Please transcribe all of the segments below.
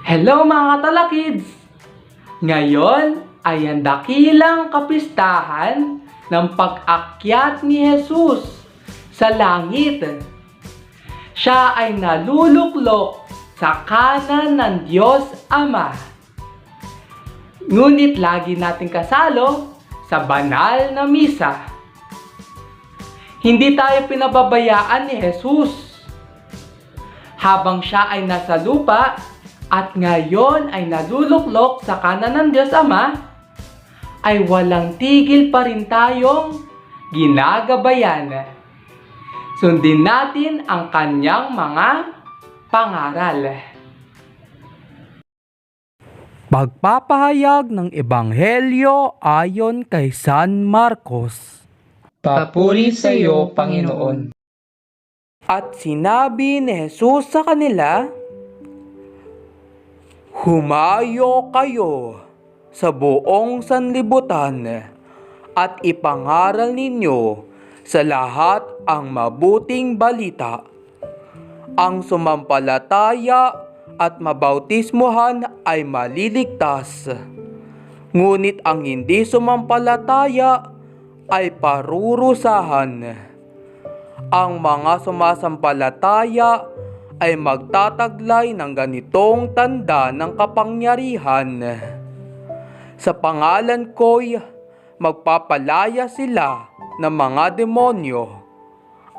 Hello mga talakids! Ngayon ay ang dakilang kapistahan ng pag-akyat ni Jesus sa langit. Siya ay naluluklok sa kanan ng Diyos Ama. Ngunit lagi nating kasalo sa banal na misa. Hindi tayo pinababayaan ni Jesus. Habang siya ay nasa lupa at ngayon ay naluluklok sa kanan ng Diyos Ama, ay walang tigil pa rin tayong ginagabayan. Sundin natin ang kanyang mga pangaral. Pagpapahayag ng Ebanghelyo ayon kay San Marcos. Papuri sa iyo, Panginoon. At sinabi ni Jesus sa kanila, "Humayo kayo sa buong sanlibutan at ipangaral ninyo sa lahat ang mabuting balita. Ang sumampalataya at mabautismuhan ay maliligtas, ngunit ang hindi sumampalataya ay parurusahan. Ang mga sumasampalataya ay magtataglay ng ganitong tanda ng kapangyarihan. Sa pangalan ko'y magpapalaya sila ng mga demonyo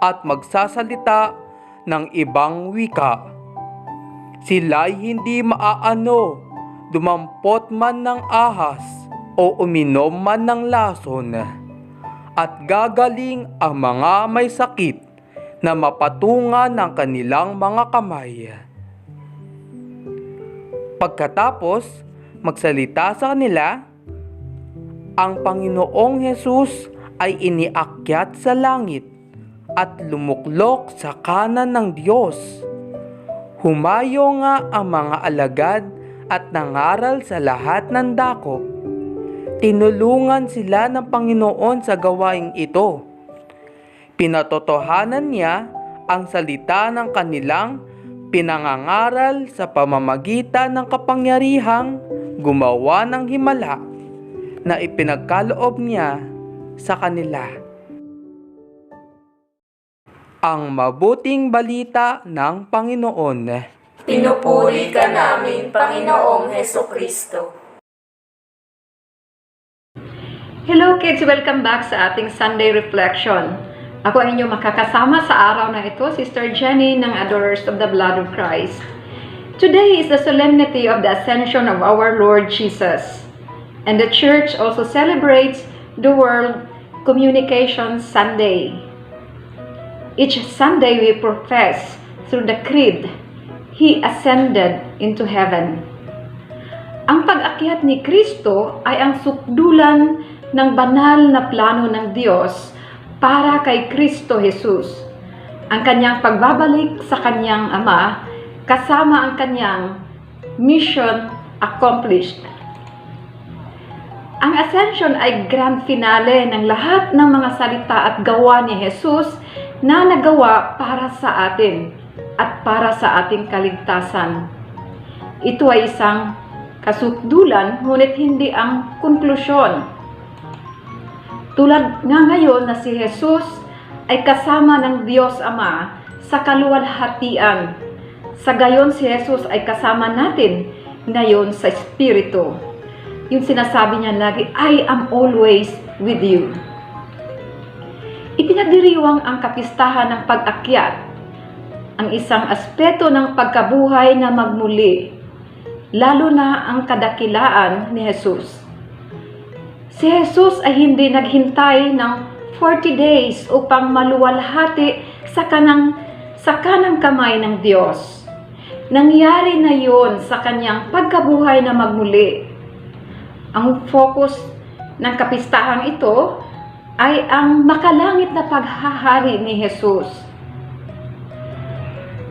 at magsasalita ng ibang wika. Sila'y hindi maaano, dumampot man ng ahas o uminom man ng lason. At gagaling ang mga may sakit na mapatungan ng kanilang mga kamay." Pagkatapos magsalita sa kanila, ang Panginoong Jesus ay iniakyat sa langit at lumuklok sa kanan ng Diyos. Humayo nga ang mga alagad at nangaral sa lahat ng dako. Tinulungan sila ng Panginoon sa gawaing ito. Pinatotohanan niya ang salita ng kanilang pinangangaral sa pamamagitan ng kapangyarihang gumawa ng himala na ipinagkaloob niya sa kanila. Ang mabuting balita ng Panginoon. Pinupuri ka namin, Panginoong Hesukristo. Hello kids! Welcome back sa ating Sunday Reflection. Ako ang inyong makakasama sa araw na ito, Sister Jenny ng Adorers of the Blood of Christ. Today is the solemnity of the Ascension of our Lord Jesus. And the Church also celebrates the World Communication Sunday. Each Sunday we profess through the Creed, He ascended into heaven. Ang pag-akyat ni Kristo ay ang sukdulan ng banal na plano ng Diyos para kay Kristo Jesus. Ang kanyang pagbabalik sa kanyang Ama kasama ang kanyang mission accomplished. Ang Ascension ay grand finale ng lahat ng mga salita at gawa ni Jesus na nagawa para sa atin at para sa ating kaligtasan. Ito ay isang kasukdulan, ngunit hindi ang konklusyon. Tulad nga ngayon na si Jesus ay kasama ng Diyos Ama sa kaluwalhatian. Sa gayon si Jesus ay kasama natin ngayon sa Espiritu. Yung sinasabi niya lagi, I am always with you. Ipinagdiriwang ang kapistahan ng pag-akyat, ang isang aspeto ng pagkabuhay na magmuli, lalo na ang kadakilaan ni Jesus. Si Jesus ay hindi naghintay ng 40 days upang maluwalhati sa kanang kamay ng Diyos. Nangyari na yon sa kanyang pagkabuhay na magmuli. Ang focus ng kapistahang ito ay ang makalangit na paghahari ni Jesus.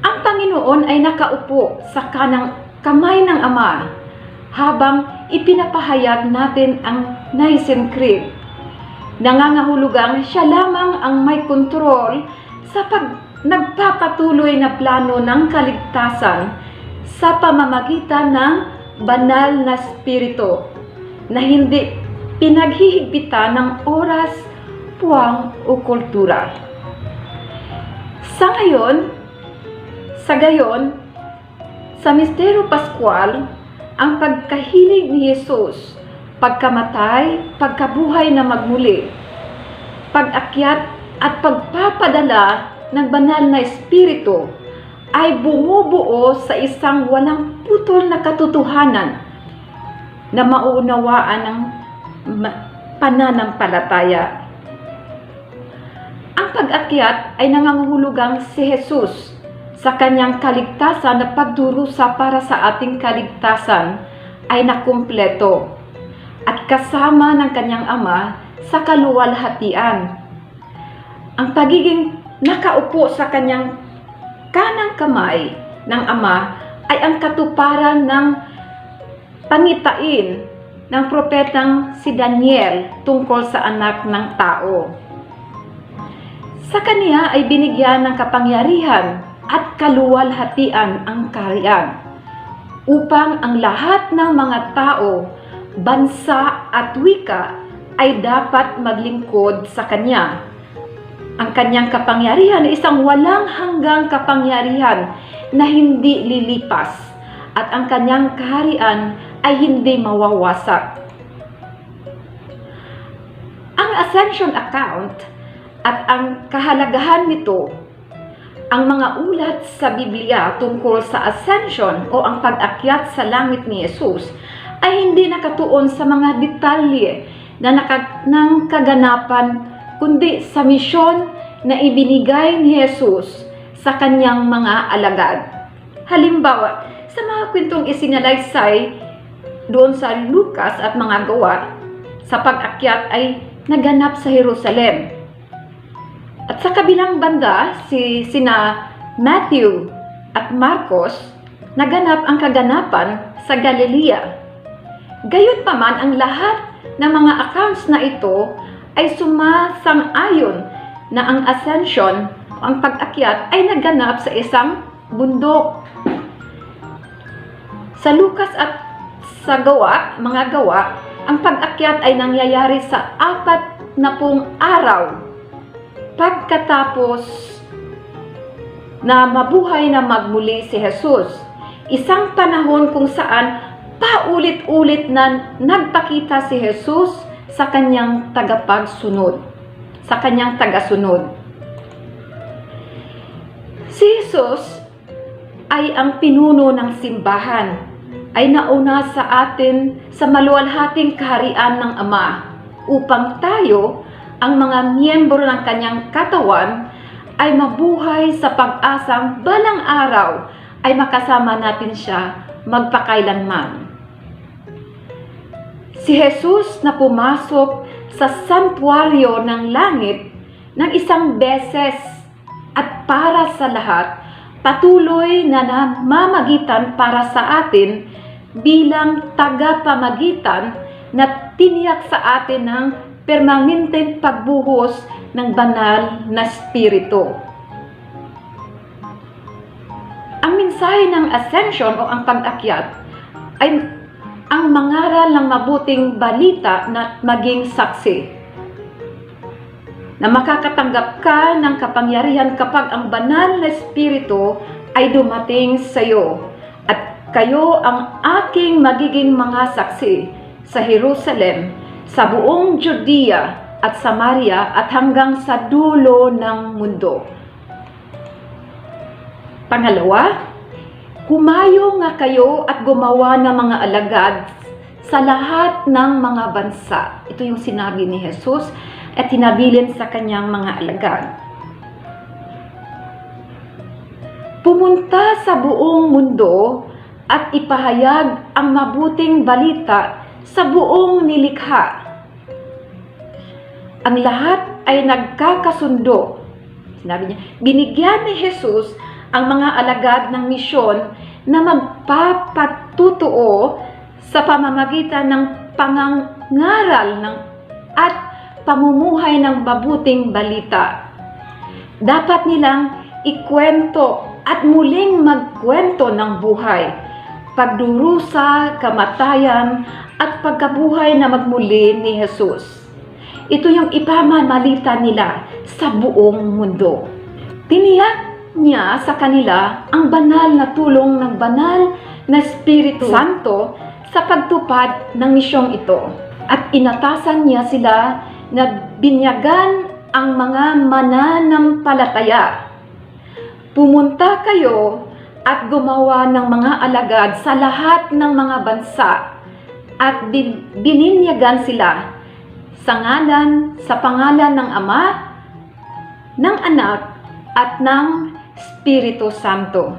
Ang Panginoon ay nakaupo sa kanang kamay ng Ama habang ipinapahayag natin ang Nicene Creed. Nangangahulugang siya lamang ang may kontrol sa nagpapatuloy na plano ng kaligtasan sa pamamagitan ng banal na spirito na hindi pinaghihigpitan ng oras, puwang o kultura. Sa gayon, sa Misteryo Pascual, ang pagkahilig ni Jesus, pagkamatay, pagkabuhay na magmuli, pag-akyat at pagpapadala ng banal na espiritu ay bumubuo sa isang walang putol na katotohanan na mauunawaan ng pananampalataya. Ang pag-akyat ay nangangahulugang si Jesus sa kanyang kaligtasan na pagdurusa para sa ating kaligtasan ay nakumpleto at kasama ng kanyang Ama sa kaluwalhatian. Ang pagiging nakaupo sa kanyang kanang kamay ng Ama ay ang katuparan ng pangitain ng propetang si Daniel tungkol sa anak ng tao. Sa kanya ay binigyan ng kapangyarihan at kaluwalhatian ang kaharian upang ang lahat ng mga tao, bansa at wika ay dapat maglingkod sa kanya. Ang kanyang kapangyarihan ay isang walang hanggang kapangyarihan na hindi lilipas at ang kanyang kaharian ay hindi mawawasak. Ang Ascension account at ang kahalagahan nito, ang mga ulat sa Biblia tungkol sa Ascension o ang pag-akyat sa langit ni Jesus ay hindi nakatuon sa mga detalye ng kaganapan, kundi sa misyon na ibinigay ni Jesus sa kanyang mga alagad. Halimbawa, sa mga kwentong isinalaysay doon sa Lucas at mga gawa, sa pag-akyat ay naganap sa Jerusalem. At sa kabilang banda, sina Matthew at Marcos, naganap ang kaganapan sa Galilea. Gayunpaman, ang lahat ng mga accounts na ito ay sumasang-ayon na ang ascension, ang pag-akyat, ay naganap sa isang bundok. Sa Lucas at sa mga gawa, ang pag-akyat ay nangyayari sa 40 araw pagkatapos na mabuhay na magmuli si Jesus. Isang panahon kung saan paulit-ulit na nagpakita si Jesus sa kanyang tagasunod. Si Jesus ay ang pinuno ng simbahan, ay nauna sa atin sa maluwalhating kaharian ng Ama upang tayo, ang mga miyembro ng kanyang katawan, ay mabuhay sa pag-asang balang araw ay makasama natin siya magpakailanman. Si Jesus na pumasok sa santuaryo ng langit ng isang beses at para sa lahat, patuloy na namamagitan para sa atin bilang tagapamagitan na tiniyak sa atin ng permanenteng pagbuhos ng banal na spirito. Ang mensahe ng ascension o ang pag-akyat ay ang mangaral ng mabuting balita na maging saksi. Na makakatanggap ka ng kapangyarihan kapag ang banal na spirito ay dumating sa iyo at kayo ang aking magiging mga saksi sa Jerusalem, sa buong Judea at Samaria at hanggang sa dulo ng mundo. Pangalawa, humayo nga kayo at gumawa ng mga alagad sa lahat ng mga bansa. Ito yung sinabi ni Jesus at hinabilin sa kanyang mga alagad. Pumunta sa buong mundo at ipahayag ang mabuting balita sa buong nilikha. Ang lahat ay nagkakasundo. Sinabi niya, binigyan ni Jesus ang mga alagad ng misyon na magpapatutuo sa pamamagitan ng pangangaral at pamumuhay ng mabuting balita. Dapat nilang ikwento at muling magkwento ng buhay, pagdurusa, kamatayan, at pagkabuhay na magmuli ni Jesus. Ito yung ipamamalita nila sa buong mundo. Tiniyak niya sa kanila ang banal na tulong ng banal na Espiritu Santo sa pagtupad ng misyong ito. At inatasan niya sila na binyagan ang mga mananampalataya. Pumunta kayo at gumawa ng mga alagad sa lahat ng mga bansa at bininyagan sila sa pangalan ng Ama, ng Anak, at ng Espiritu Santo.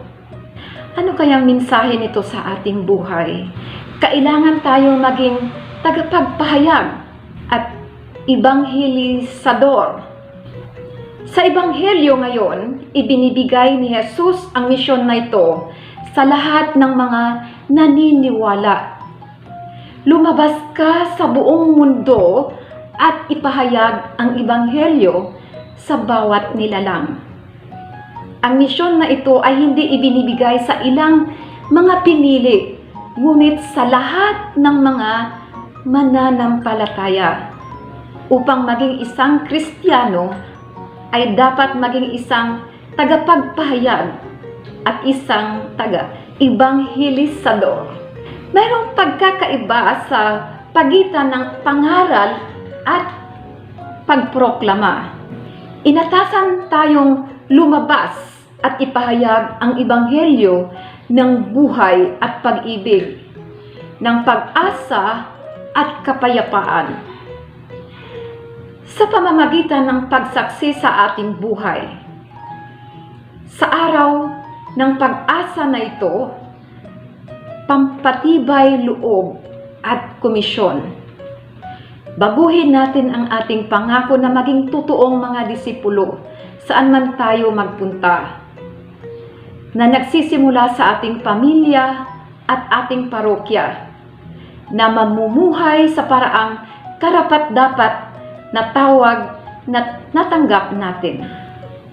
Ano kayang mensahe nito sa ating buhay? Kailangan tayong maging tagapagpahayag at ibanghelisador. Sa Ebanghelyo ngayon, ibinibigay ni Jesus ang misyon na ito sa lahat ng mga naniniwala. Lumabas ka sa buong mundo at ipahayag ang Ebanghelyo sa bawat nilalang. Ang misyon na ito ay hindi ibinibigay sa ilang mga pinili, ngunit sa lahat ng mga mananampalataya. Upang maging isang Kristiyano, ay dapat maging isang tagapagpahayag at isang taga-ibanghelisador. Mayroong pagkakaiba sa pagitan ng pangaral at pagproklama. Inatasan tayong lumabas at ipahayag ang Ebanghelyo ng buhay at pag-ibig, ng pag-asa at kapayapaan. Sa pamamagitan ng pagsaksi sa ating buhay. Sa araw ng pag-asa na ito, pampatibay loob at komisyon. Baguhin natin ang ating pangako na maging totoong mga disipulo saan man tayo magpunta, na nagsisimula sa ating pamilya at ating parokya, na mamumuhay sa paraang karapat-dapat na tawag na natanggap natin.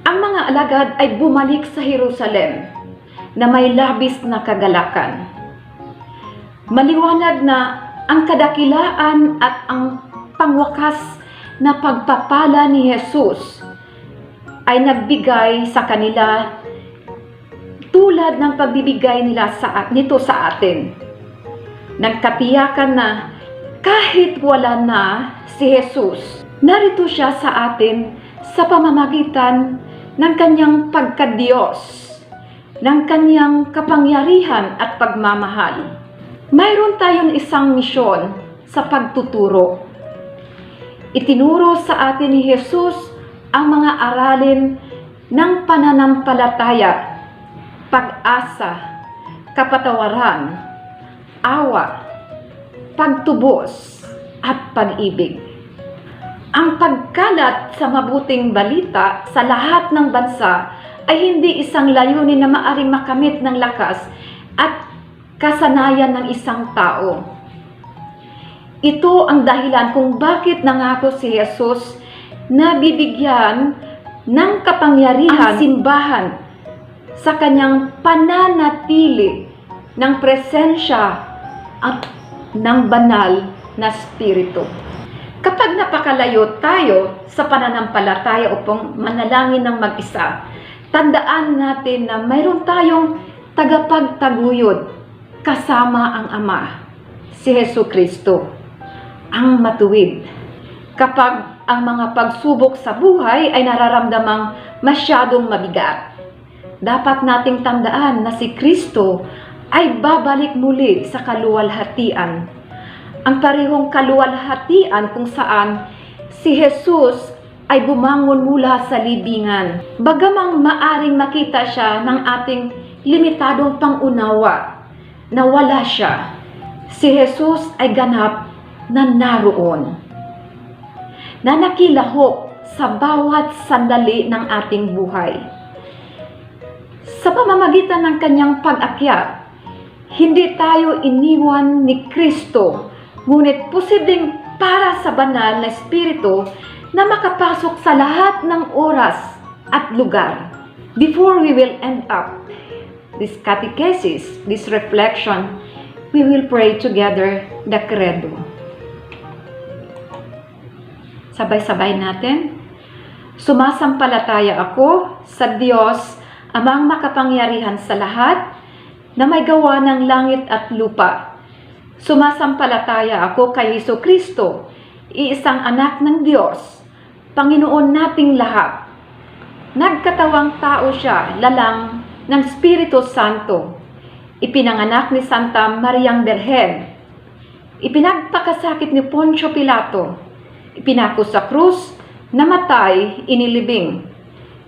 Ang mga alagad ay bumalik sa Jerusalem na may labis na kagalakan. Maliwanag na ang kadakilaan at ang pangwakas na pagpapala ni Jesus ay nagbigay sa kanila tulad ng pagbibigay nila nito sa atin. Nagkatiyakan na kahit wala na si Jesus, narito siya sa atin sa pamamagitan ng kanyang pagkadiyos, ng kanyang kapangyarihan at pagmamahal. Mayroon tayong isang misyon sa pagtuturo. Itinuro sa atin ni Jesus ang mga aralin ng pananampalataya, pag-asa, kapatawaran, awa, pagtubos, at pag-ibig. Ang pagkalat sa mabuting balita sa lahat ng bansa ay hindi isang layunin na maaring makamit ng lakas at kasanayan ng isang tao. Ito ang dahilan kung bakit nangako si Jesus na bibigyan ng kapangyarihan ang simbahan sa kanyang pananatili ng presensya at ng banal na Espiritu. Kapag napakalayo tayo sa pananampalataya upang manalangin ng mag-isa, tandaan natin na mayroon tayong tagapagtaguyod kasama ang Ama, si Jesucristo, ang matuwid. Kapag ang mga pagsubok sa buhay ay nararamdamang masyadong mabigat, dapat nating tandaan na si Kristo ay babalik muli sa kaluwalhatian. Ang parehong kaluwalhatian kung saan si Jesus ay bumangon mula sa libingan. Bagamang maaring makita siya ng ating limitadong pangunawa na wala siya, si Jesus ay ganap na naroon, na nakilahok sa bawat sandali ng ating buhay. Sa pamamagitan ng kanyang pag-akyat, hindi tayo iniwan ni Kristo, ngunit posibleng para sa banal na Espiritu na makapasok sa lahat ng oras at lugar. Before we will end up this catechesis, this reflection, we will pray together the Credo. Sabay-sabay natin. Sumasampalataya ako sa Diyos, Amang makapangyarihan sa lahat, na may gawa ng langit at lupa. Sumasampalataya ako kay Jesucristo, iisang anak ng Diyos, Panginoon nating lahat. Nagkatawang tao siya, lalang ng Espiritu Santo. Ipinanganak ni Santa Mariang Berhen. Ipinagpakasakit ni Poncio Pilato. Ipinako sa krus, namatay, inilibing.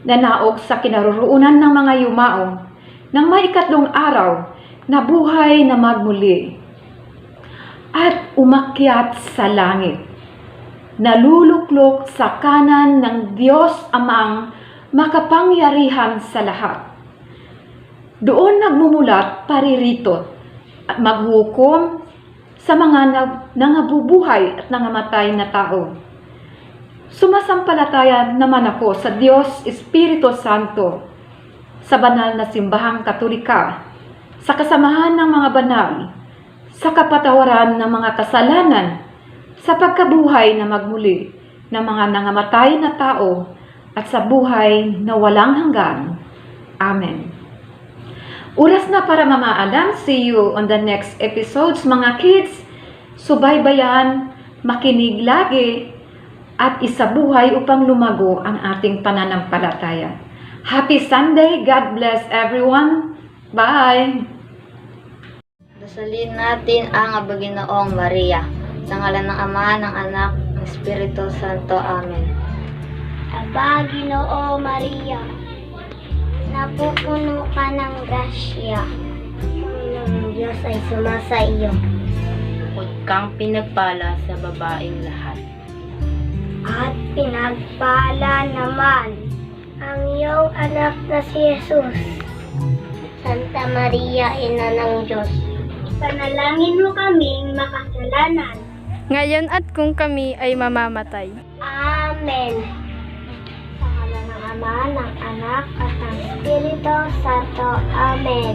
Nanaog sa kinaroroonan ng mga yumao. Nang may ikatlong araw, nabuhay na magmuli. At umakyat sa langit. Naluluklok sa kanan ng Diyos Amang makapangyarihan sa lahat. Doon nagmumulat paririto at maghukom sa mga nangabubuhay at nangamatay na tao. Sumasampalataya naman ako sa Diyos Espiritu Santo, sa banal na simbahang Katolika, sa kasamahan ng mga banal, sa kapatawaran ng mga kasalanan, sa pagkabuhay na magmuli ng mga nangamatay na tao, at sa buhay na walang hanggan. Amen. Oras na para mamaalam. See you on the next episodes, mga kids. Subaybayan, makinig lagi, at isabuhay upang lumago ang ating pananampalataya. Happy Sunday! God bless everyone! Bye! Dasalin natin ang Panginoong Maria. Sa ngalan ng Ama, ng Anak, ng Espiritu Santo. Amen. Aba, Ginoo Maria, napupuno ka ng grasya. Ang Diyos ay sumasa iyo. Huwag kang pinagpala sa babaeng lahat. At pinagpala naman ang iyong anak na si Jesus. Santa Maria, Ina ng Diyos, panalangin mo kaming makasalanan. ngayon at kung kami ay mamamatay. Amen. Sa ngalan ng Ama, ng Anak, at ng Espiritu Santo. Amen.